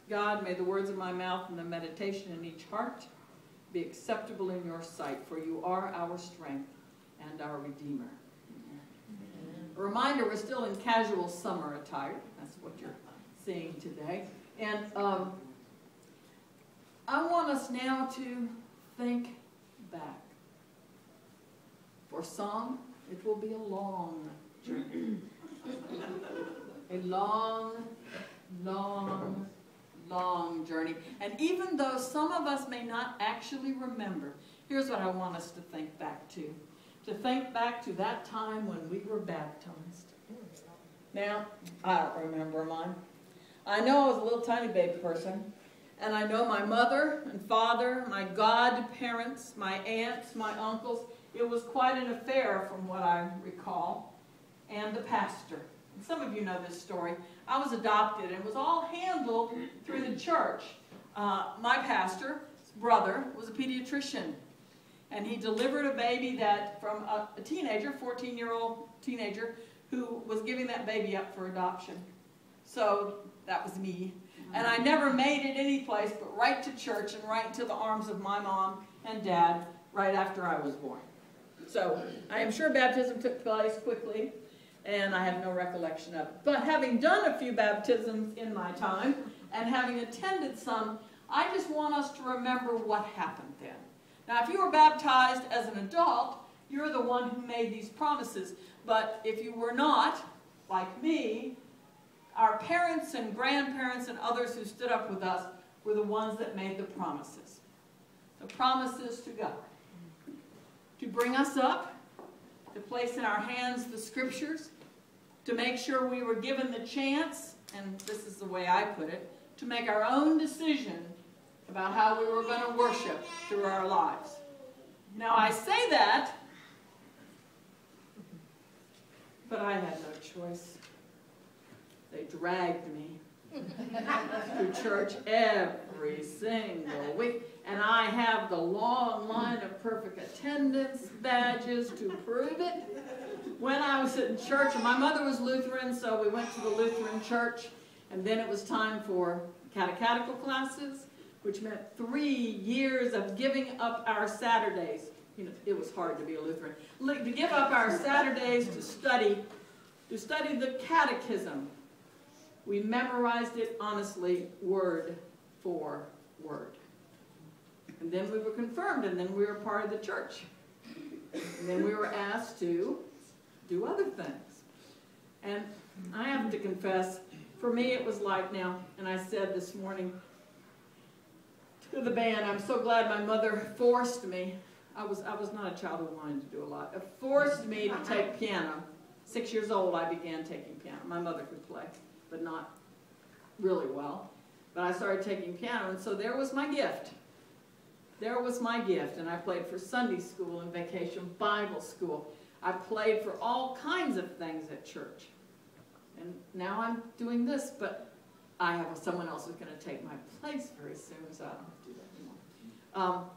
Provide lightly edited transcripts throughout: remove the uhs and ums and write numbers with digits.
God, may the words of my mouth and the meditation in each heart be acceptable in your sight, for you are our strength and our Redeemer. A reminder, we're still in casual summer attire. That's what you're seeing today. And I want us now to think back. For some, it will be a long journey. A long, long, long journey. And even though some of us may not actually remember, here's what I want us to think back to. To think back to that time when we were baptized. Now, I don't remember mine. I know I was a little tiny baby person, and I know my mother and father, my godparents, my aunts, my uncles. It was quite an affair from what I recall, and the pastor. And some of you know this story. I was adopted, and it was all handled through the church. My pastor's brother was a pediatrician. And he delivered a baby that from a teenager, 14-year-old teenager, who was giving that baby up for adoption. So that was me. And I never made it any place but right to church and right into the arms of my mom and dad right after I was born. So I am sure baptism took place quickly, and I have no recollection of it. But having done a few baptisms in my time and having attended some, I just want us to remember what happened then. Now, if you were baptized as an adult, you're the one who made these promises. But if you were not, like me, our parents and grandparents and others who stood up with us were the ones that made the promises. The promises to God. To bring us up, to place in our hands the scriptures, to make sure we were given the chance, and this is the way I put it, to make our own decision about how we were going to worship through our lives. Now, I say that, but I had no choice. They dragged me to church every single week, and I have the long line of perfect attendance badges to prove it. When I was in church, and my mother was Lutheran, so we went to the Lutheran church, and then it was time for catechetical classes, which meant 3 years of giving up our Saturdays. You know, it was hard to be a Lutheran. To give up our Saturdays to study the catechism. We memorized it honestly, word for word. And then we were confirmed, and then we were part of the church. And then we were asked to do other things. And I have to confess, for me it was like now, and I said this morning, to the band, I'm so glad my mother forced me. I was not a child who wanted to do a lot. It forced me to take piano. 6 years old, I began taking piano. My mother could play, but not really well. But I started taking piano, and so there was my gift. There was my gift, and I played for Sunday school and vacation Bible school. I played for all kinds of things at church. And now I'm doing this, but I have someone else who's going to take my place very soon, so I don't have to do that anymore.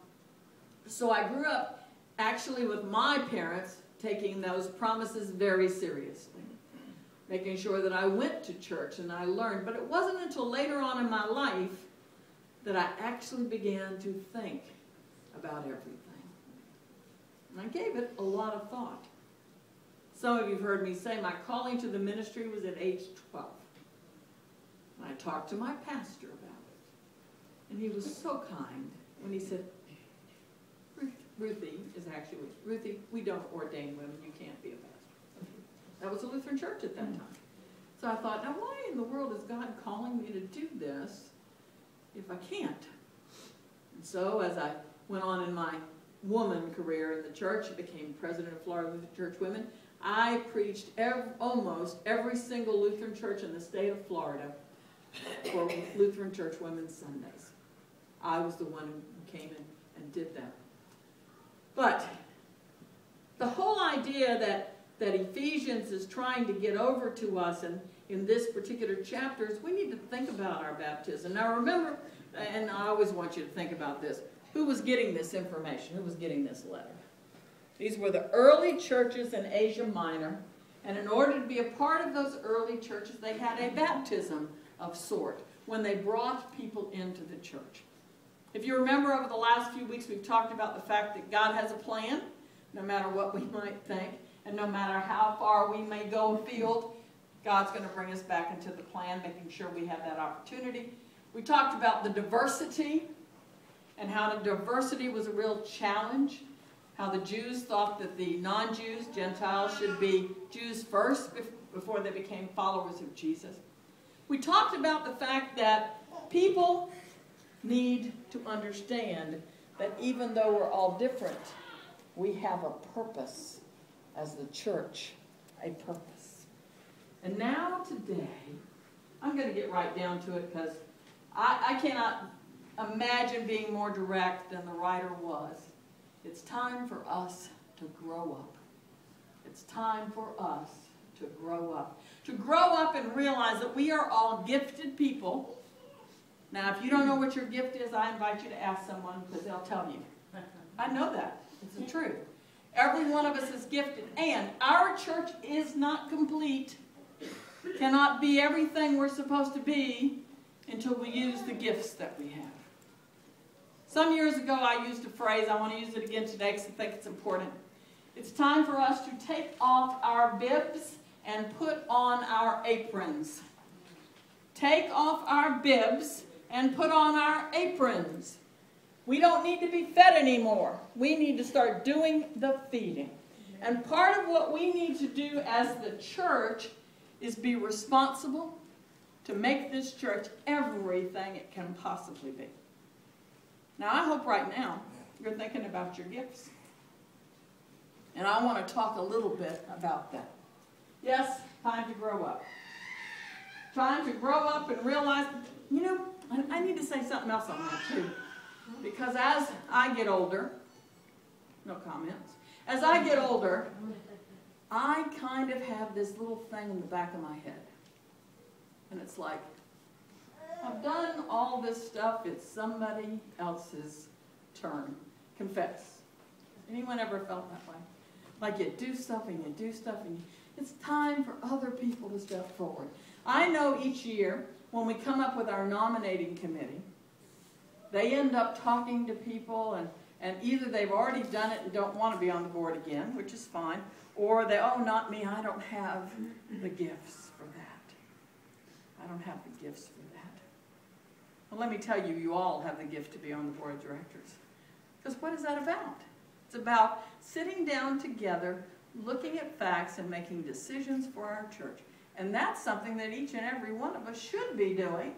So I grew up actually with my parents taking those promises very seriously, making sure that I went to church and I learned. But it wasn't until later on in my life that I actually began to think about everything. And I gave it a lot of thought. Some of you have heard me say my calling to the ministry was at age 12. I talked to my pastor about it, and he was so kind when he said, Ruthie, we don't ordain women, you can't be a pastor. That was a Lutheran church at that time. So I thought, now why in the world is God calling me to do this if I can't? And so as I went on in my woman career in the church, I became president of Florida Lutheran Church Women. I preached almost every single Lutheran church in the state of Florida for Lutheran Church Women's Sundays. I was the one who came in and did that. But the whole idea that Ephesians is trying to get over to us in this particular chapter is we need to think about our baptism. Now remember, and I always want you to think about this, who was getting this information? Who was getting this letter? These were the early churches in Asia Minor And in order to be a part of those early churches, they had a baptism of sort when they brought people into the church. If you remember, over the last few weeks, we've talked about the fact that God has a plan, no matter what we might think, and no matter how far we may go afield, God's going to bring us back into the plan, making sure we have that opportunity. We talked about the diversity and how the diversity was a real challenge, how the Jews thought that the non-Jews, Gentiles, should be Jews first before they became followers of Jesus. We talked about the fact that people need to understand that even though we're all different, we have a purpose as the church, a purpose. And now today, I'm going to get right down to it because I cannot imagine being more direct than the writer was. It's time for us to grow up. It's time for us to grow up. To grow up and realize that we are all gifted people. Now, if you don't know what your gift is, I invite you to ask someone because they'll tell you. I know that. It's the truth. Every one of us is gifted. And our church is not complete, cannot be everything we're supposed to be until we use the gifts that we have. Some years ago, I used a phrase. I want to use it again today because I think it's important. It's time for us to take off our bibs and put on our aprons. Take off our bibs and put on our aprons. We don't need to be fed anymore. We need to start doing the feeding. And part of what we need to do as the church is be responsible to make this church everything it can possibly be. Now, I hope right now you're thinking about your gifts. And I want to talk a little bit about that. Yes, time to grow up. Time to grow up and realize, you know, I need to say something else on that too. Because as I get older, no comments, as I get older, I kind of have this little thing in the back of my head. And it's like, I've done all this stuff, it's somebody else's turn. Confess. Anyone ever felt that way? Like you do stuff and you do stuff and it's time for other people to step forward. I know each year when we come up with our nominating committee, they end up talking to people and either they've already done it and don't want to be on the board again, which is fine, or they, oh, not me, I don't have the gifts for that. I don't have the gifts for that. Well, let me tell you, you all have the gift to be on the board of directors. Because what is that about? It's about sitting down together, looking at facts, and making decisions for our church. And that's something that each and every one of us should be doing.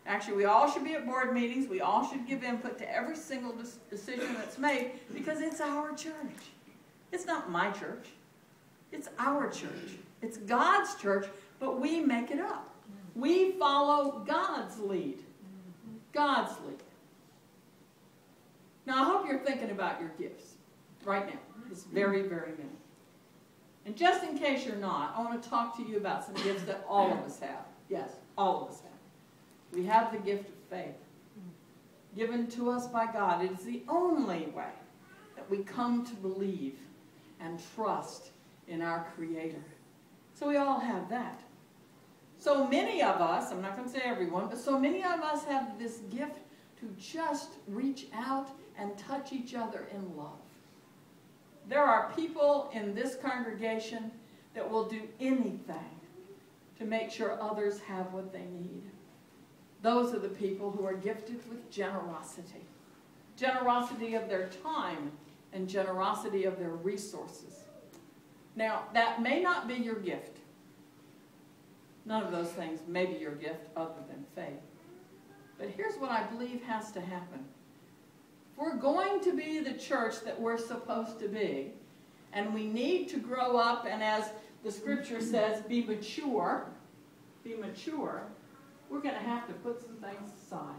Actually, we all should be at board meetings. We all should give input to every single decision that's made because it's our church. It's not my church. It's our church. It's God's church, but we make it up. We follow God's lead. God's lead. Now, I hope you're thinking about your gifts right now. This very, very minute. And just in case you're not, I want to talk to you about some gifts that all of us have. Yes, all of us have. We have the gift of faith given to us by God. It is the only way that we come to believe and trust in our Creator. So we all have that. So many of us, I'm not going to say everyone, but so many of us have this gift to just reach out and touch each other in love. There are people in this congregation that will do anything to make sure others have what they need. Those are the people who are gifted with generosity. Generosity of their time and generosity of their resources. Now, that may not be your gift. None of those things may be your gift other than faith. But here's what I believe has to happen. If we're going to be the church that we're supposed to be, and we need to grow up, and as the scripture says, be mature, we're going to have to put some things aside.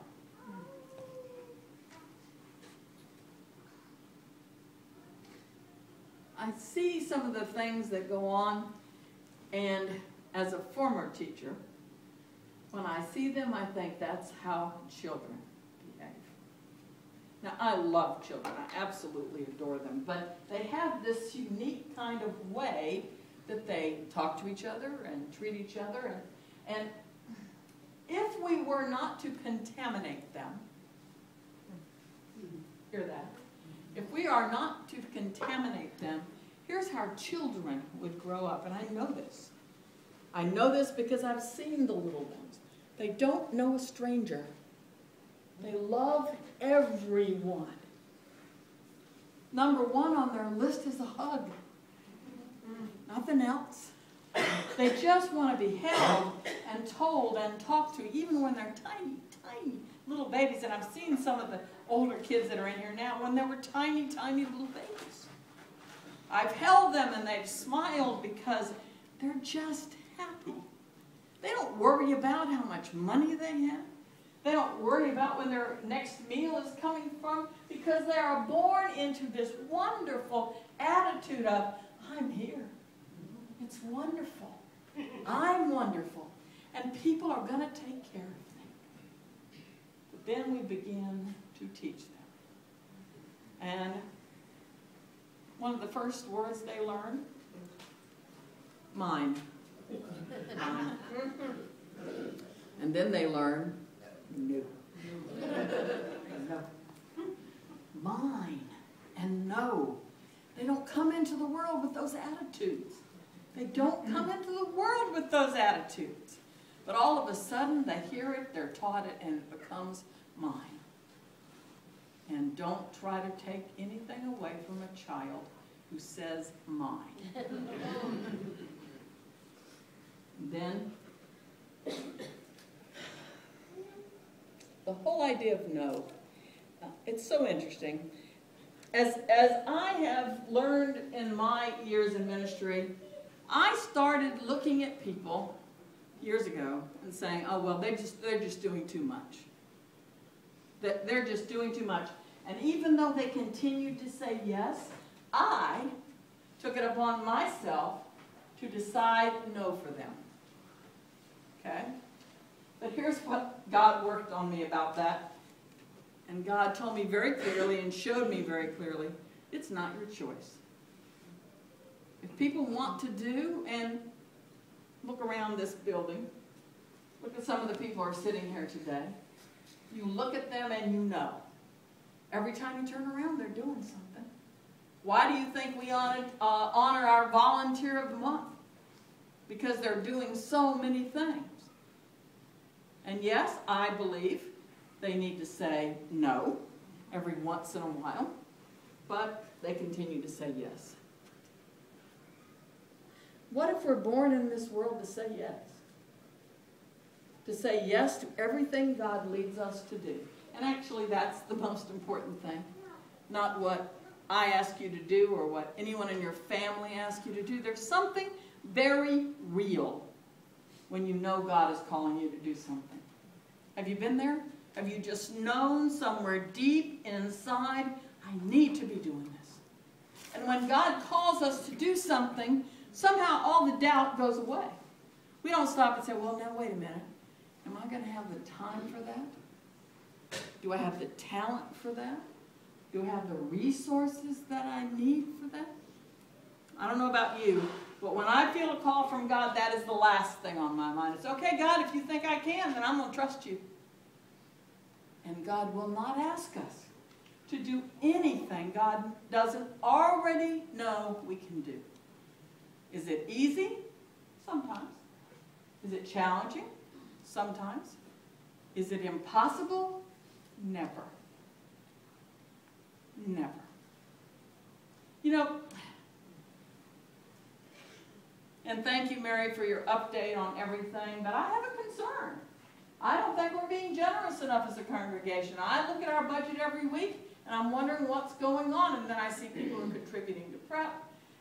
I see some of the things that go on, and as a former teacher, when I see them, I think that's how children behave. Now, I love children. I absolutely adore them. But they have this unique kind of way that they talk to each other and treat each other. And if we were not to contaminate them, hear that? If we are not to contaminate them, here's how children would grow up. And I know this. I know this because I've seen the little ones. They don't know a stranger. They love everyone. Number one on their list is a hug. Nothing else. They just want to be held and told and talked to, even when they're tiny, tiny little babies. And I've seen some of the older kids that are in here now when they were tiny, tiny little babies. I've held them and they've smiled because they're just happy. They don't worry about how much money they have. They don't worry about when their next meal is coming from, because they are born into this wonderful attitude of, I'm here. It's wonderful. I'm wonderful. And people are going to take care of them. But then we begin to teach them. And one of the first words they learn, mine. Mine. And then they learn, no. No. Mine and no. They don't come into the world with those attitudes. They don't come into the world with those attitudes. But all of a sudden, they hear it, they're taught it, and it becomes mine. And don't try to take anything away from a child who says mine. Then, the whole idea of no, it's so interesting. As I have learned in my years in ministry, I started looking at people years ago and saying, oh, well, they're just doing too much. They're just doing too much. And even though they continued to say yes, I took it upon myself to decide no for them. Okay? But here's what God worked on me about that. And God told me very clearly and showed me very clearly, it's not your choice. If people want to do, and look around this building, look at some of the people who are sitting here today. You look at them and you know. Every time you turn around, they're doing something. Why do you think we honor our volunteer of the month? Because they're doing so many things. And yes, I believe they need to say no every once in a while, but they continue to say yes. What if we're born in this world to say yes? To say yes to everything God leads us to do. And actually, that's the most important thing. Not what I ask you to do or what anyone in your family asks you to do. There's something very real when you know God is calling you to do something. Have you been there? Have you just known somewhere deep inside, I need to be doing this? And when God calls us to do something, somehow all the doubt goes away. We don't stop and say, well, now wait a minute. Am I going to have the time for that? Do I have the talent for that? Do I have the resources that I need for that? I don't know about you, but when I feel a call from God, that is the last thing on my mind. It's okay, God, if you think I can, then I'm going to trust you. And God will not ask us to do anything God doesn't already know we can do. Is it easy? Sometimes. Is it challenging? Sometimes. Is it impossible? Never. Never. You know, and thank you, Mary, for your update on everything, but I have a concern. I don't think we're being generous enough as a congregation. I look at our budget every week, and I'm wondering what's going on, and then I see people are contributing to prep,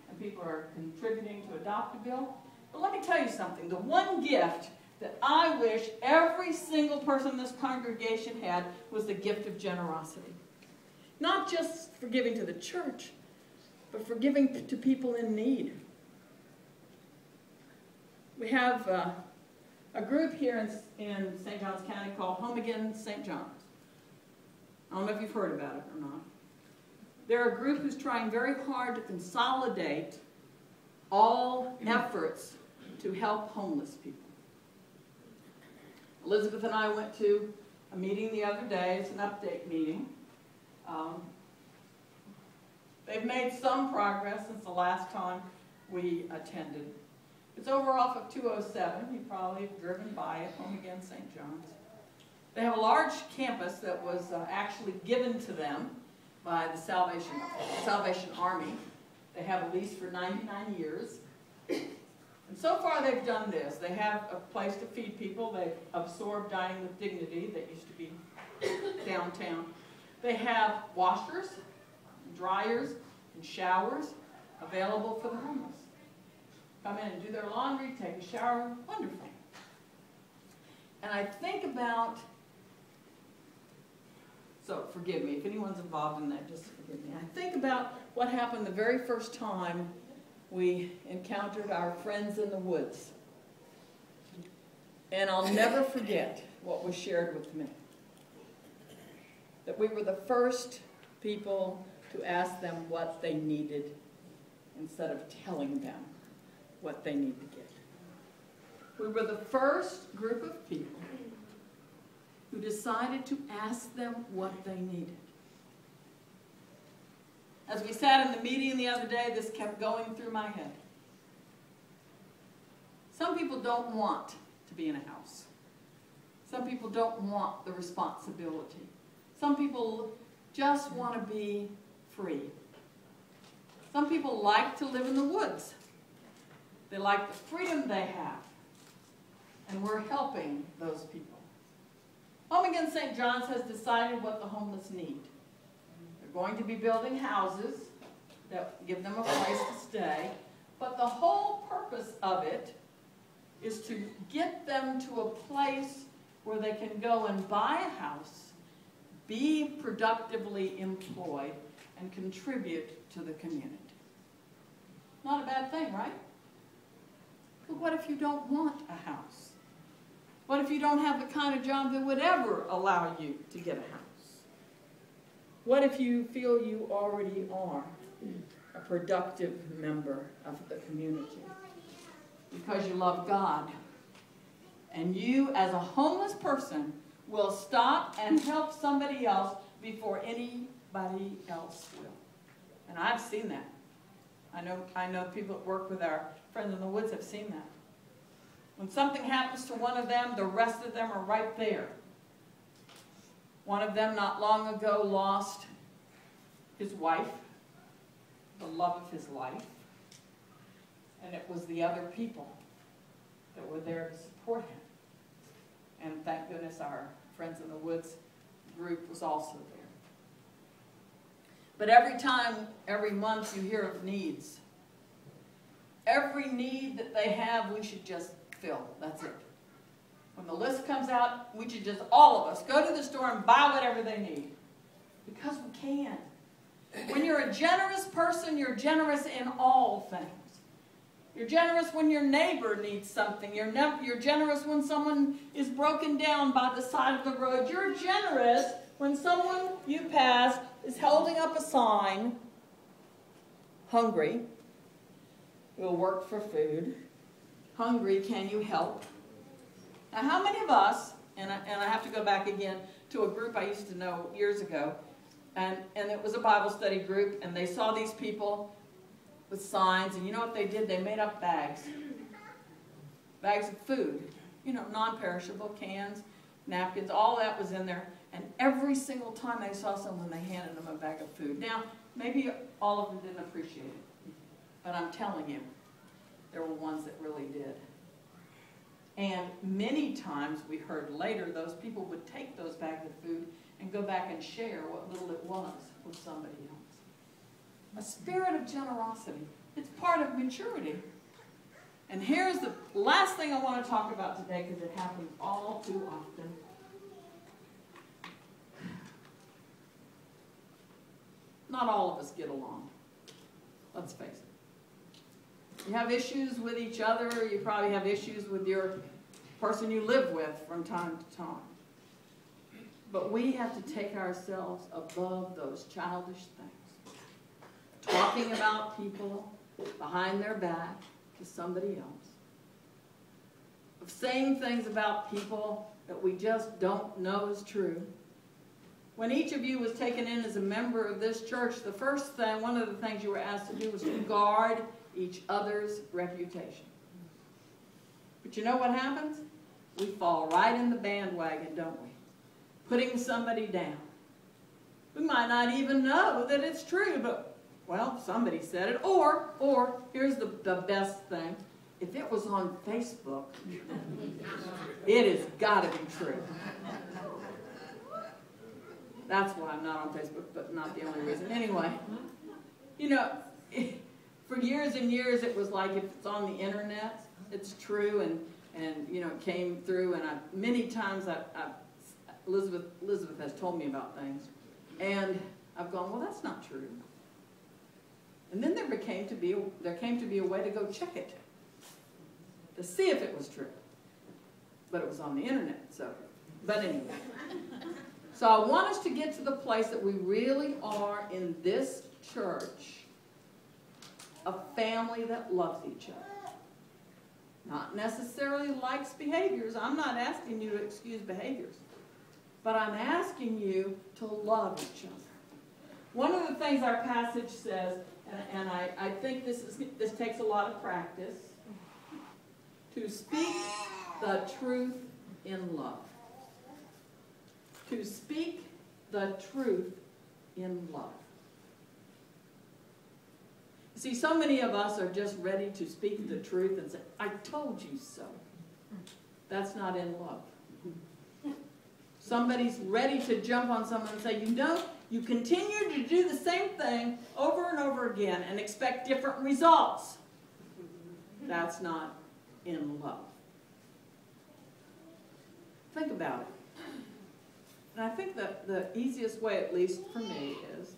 and people are contributing to adopt a bill. But let me tell you something. The one gift that I wish every single person in this congregation had was the gift of generosity. Not just for giving to the church, but for giving to people in need. We have a group here in St. Johns County called Home Again St. John's. I don't know if you've heard about it or not. They're a group who's trying very hard to consolidate all efforts to help homeless people. Elizabeth and I went to a meeting the other day. It's an update meeting. They've made some progress since the last time we attended. It's over off of 207. You probably have driven by it, home again, St. John's. They have a large campus that was actually given to them by the Salvation Army. They have a lease for 99 years. And so far they've done this. They have a place to feed people. They've absorbed Dining with Dignity that used to be downtown. They have washers, and dryers, and showers available for the homeless. Come in and do their laundry, take a shower, wonderful. And I think about, so forgive me, if anyone's involved in that, just forgive me. I think about what happened the very first time we encountered our friends in the woods. And I'll never forget what was shared with me. That we were the first people to ask them what they needed instead of telling them what they need to get. We were the first group of people who decided to ask them what they needed. As we sat in the meeting the other day, this kept going through my head. Some people don't want to be in a house. Some people don't want the responsibility. Some people just want to be free. Some people like to live in the woods. They like the freedom they have. And we're helping those people. Home Again St. John's has decided what the homeless need. They're going to be building houses that give them a place to stay. But the whole purpose of it is to get them to a place where they can go and buy a house, be productively employed, and contribute to the community. Not a bad thing, right? But what if you don't want a house? What if you don't have the kind of job that would ever allow you to get a house? What if you feel you already are a productive member of the community because you love God, and you as a homeless person will stop and help somebody else before anybody else will? And I've seen that. I know people that work with our friends in the woods have seen that. When something happens to one of them, the rest of them are right there. One of them not long ago lost his wife, the love of his life, and it was the other people that were there to support him. And thank goodness our Friends in the Woods group was also there. But every month you hear of needs. Every need that they have, we should just fill. That's it. When the list comes out, we should just, all of us, go to the store and buy whatever they need. Because we can. When you're a generous person, you're generous in all things. You're generous when your neighbor needs something. You're generous when someone is broken down by the side of the road. You're generous when someone you pass is holding up a sign, hungry, will work for food. Hungry, can you help? Now, how many of us, and I have to go back again to a group I used to know years ago, and it was a Bible study group, and they saw these people with signs, and you know what they did? They made up bags of food, you know, non-perishable, cans, napkins, all that was in there, and every single time they saw someone, they handed them a bag of food. Now, maybe all of them didn't appreciate it, but I'm telling you, there were ones that really did. And many times we heard later those people would take those bags of food and go back and share what little it was with somebody else. A spirit of generosity. It's part of maturity. And here's the last thing I want to talk about today, because it happens all too often. Not all of us get along. Let's face it. You have issues with each other. You probably have issues with your person you live with from time to time. But we have to take ourselves above those childish things. Talking about people, behind their back to somebody else, of saying things about people that we just don't know is true. When each of you was taken in as a member of this church, the first thing, one of the things you were asked to do was to guard each other's reputation. But you know what happens? We fall right in the bandwagon, don't we? Putting somebody down. We might not even know that it's true, but, well, somebody said it. Or here's the best thing. If it was on Facebook, it has got to be true. That's why I'm not on Facebook, but not the only reason. Anyway, you know, for years and years it was like if it's on the internet, it's true, and you know, it came through, and many times Elizabeth has told me about things, and I've gone, well, that's not true. And then there came to be a way to go check it, to see if it was true. But it was on the internet, so. But anyway. So I want us to get to the place that we really are in this church, a family that loves each other. Not necessarily likes behaviors. I'm not asking you to excuse behaviors. But I'm asking you to love each other. One of the things our passage says, and I think this takes a lot of practice, to speak the truth in love. To speak the truth in love. See, so many of us are just ready to speak the truth and say, I told you so. That's not in love. Somebody's ready to jump on someone and say, you know, you continue to do the same thing over and over again and expect different results. That's not in love. Think about it. And I think that the easiest way, at least for me, is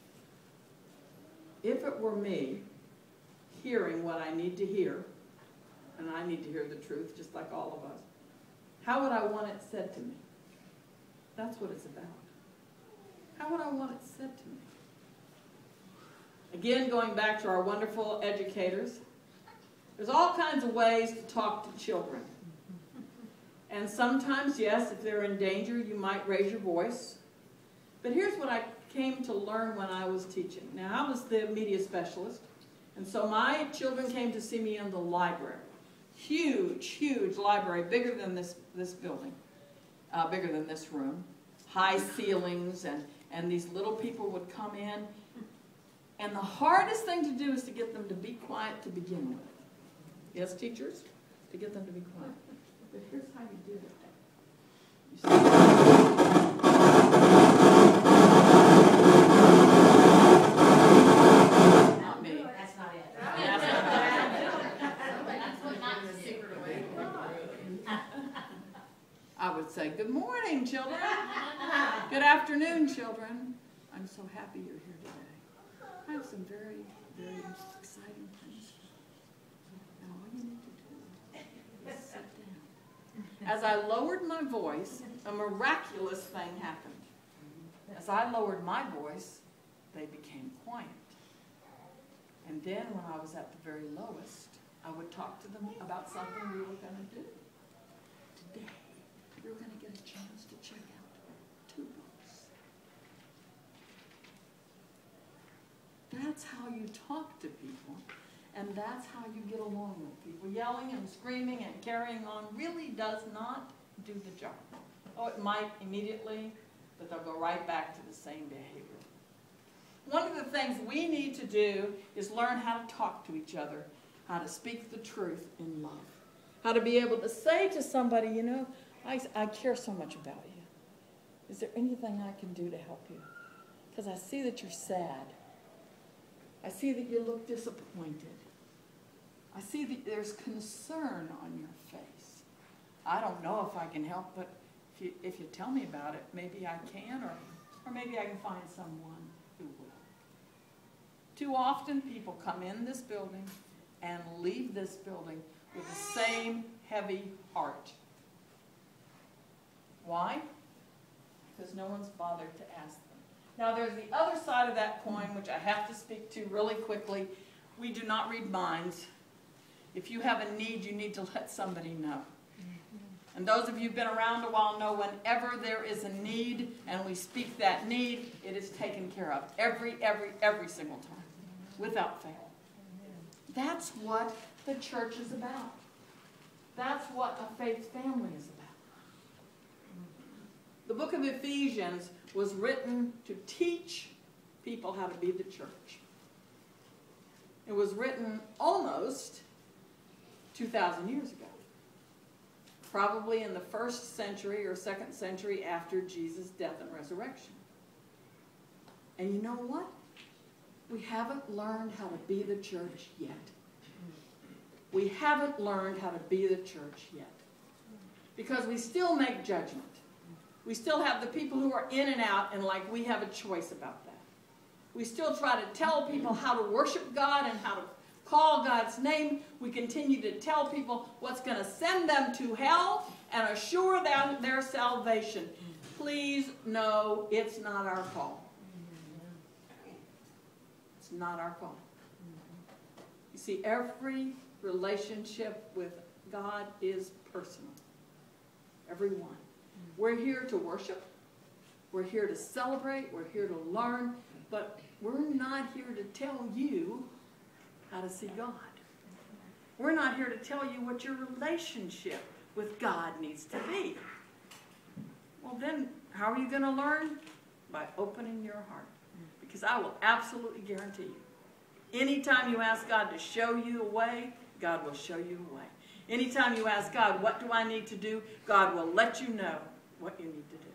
if it were me hearing what I need to hear, and I need to hear the truth just like all of us, how would I want it said to me? That's what it's about. How would I want it said to me? Again, going back to our wonderful educators, there's all kinds of ways to talk to children. And sometimes, yes, if they're in danger, you might raise your voice. But here's what I came to learn when I was teaching. Now, I was the media specialist, and so my children came to see me in the library. Huge, huge library, bigger than this building, bigger than this room. High ceilings, and these little people would come in. And the hardest thing to do is to get them to be quiet to begin with. Yes, teachers? To get them to be quiet. But here's how you do it. You see? Not me. That's not it. That's not That's what not the secret away. I would say, good morning, children. Good afternoon, children. I'm so happy you're here today. I have some very, very exciting things. And all you need to do is sit down. As I lowered my voice, a miraculous thing happened. As I lowered my voice, they became quiet. And then when I was at the very lowest, I would talk to them about something we were going to do. Today, you're going to get a chance to check out 2 books. That's how you talk to people, and that's how you get along with people. Yelling and screaming and carrying on really does not do the job. Oh, it might immediately, but they'll go right back to the same behavior. One of the things we need to do is learn how to talk to each other, how to speak the truth in love, how to be able to say to somebody, you know, I care so much about you. Is there anything I can do to help you? Because I see that you're sad. I see that you look disappointed. I see that there's concern on your face. I don't know if I can help, but if you tell me about it, maybe I can, or maybe I can find someone who will. Too often people come in this building and leave this building with the same heavy heart. Why? Because no one's bothered to ask them. Now there's the other side of that coin, which I have to speak to really quickly. We do not read minds. If you have a need, you need to let somebody know. And those of you who've been around a while know whenever there is a need and we speak that need, it is taken care of. Every single time. Without fail. That's what the church is about. That's what a faith family is about. The book of Ephesians was written to teach people how to be the church. It was written almost 2,000 years ago. Probably in the 1st century or 2nd century after Jesus' death and resurrection. And you know what? We haven't learned how to be the church yet. We haven't learned how to be the church yet. Because we still make judgment. We still have the people who are in and out and like we have a choice about that. We still try to tell people how to worship God and how to call God's name. We continue to tell people what's going to send them to hell and assure them their salvation. Please know it's not our call. It's not our call. You see, every relationship with God is personal. Every one. We're here to worship. We're here to celebrate. We're here to learn. But we're not here to tell you how to see God. We're not here to tell you what your relationship with God needs to be. Well, then, how are you going to learn? By opening your heart. Because I will absolutely guarantee you, anytime you ask God to show you a way, God will show you a way. Anytime you ask God, what do I need to do? God will let you know what you need to do.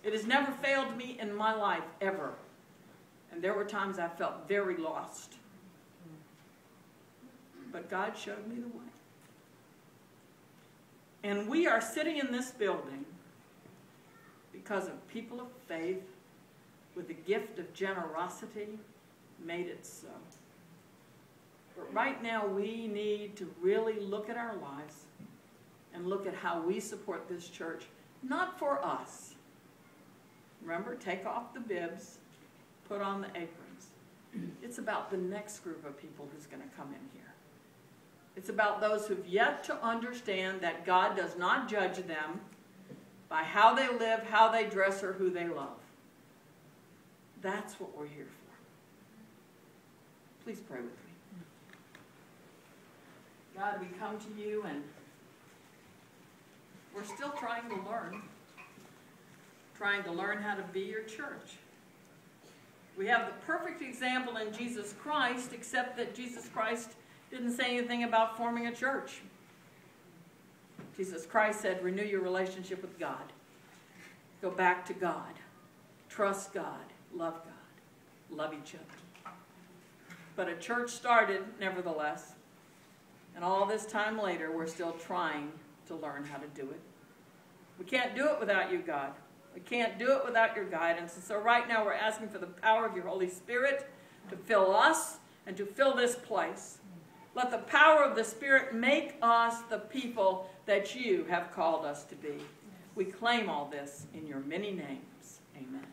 It has never failed me in my life, ever. And there were times I felt very lost. But God showed me the way. And we are sitting in this building because of people of faith with the gift of generosity made it so. But right now we need to really look at our lives and look at how we support this church, not for us. Remember, take off the bibs, put on the aprons. It's about the next group of people who's going to come in here. It's about those who've yet to understand that God does not judge them by how they live, how they dress, or who they love. That's what we're here for. Please pray with me. God, we come to you and we're still trying to learn. Trying to learn how to be your church. We have the perfect example in Jesus Christ, except that Jesus Christ didn't say anything about forming a church. Jesus Christ said, renew your relationship with God. Go back to God. Trust God. Love God. Love each other. But a church started, nevertheless. And all this time later, we're still trying to learn how to do it. We can't do it without you, God. We can't do it without your guidance. And so right now we're asking for the power of your Holy Spirit to fill us and to fill this place. Let the power of the Spirit make us the people that you have called us to be. We claim all this in your many names. Amen.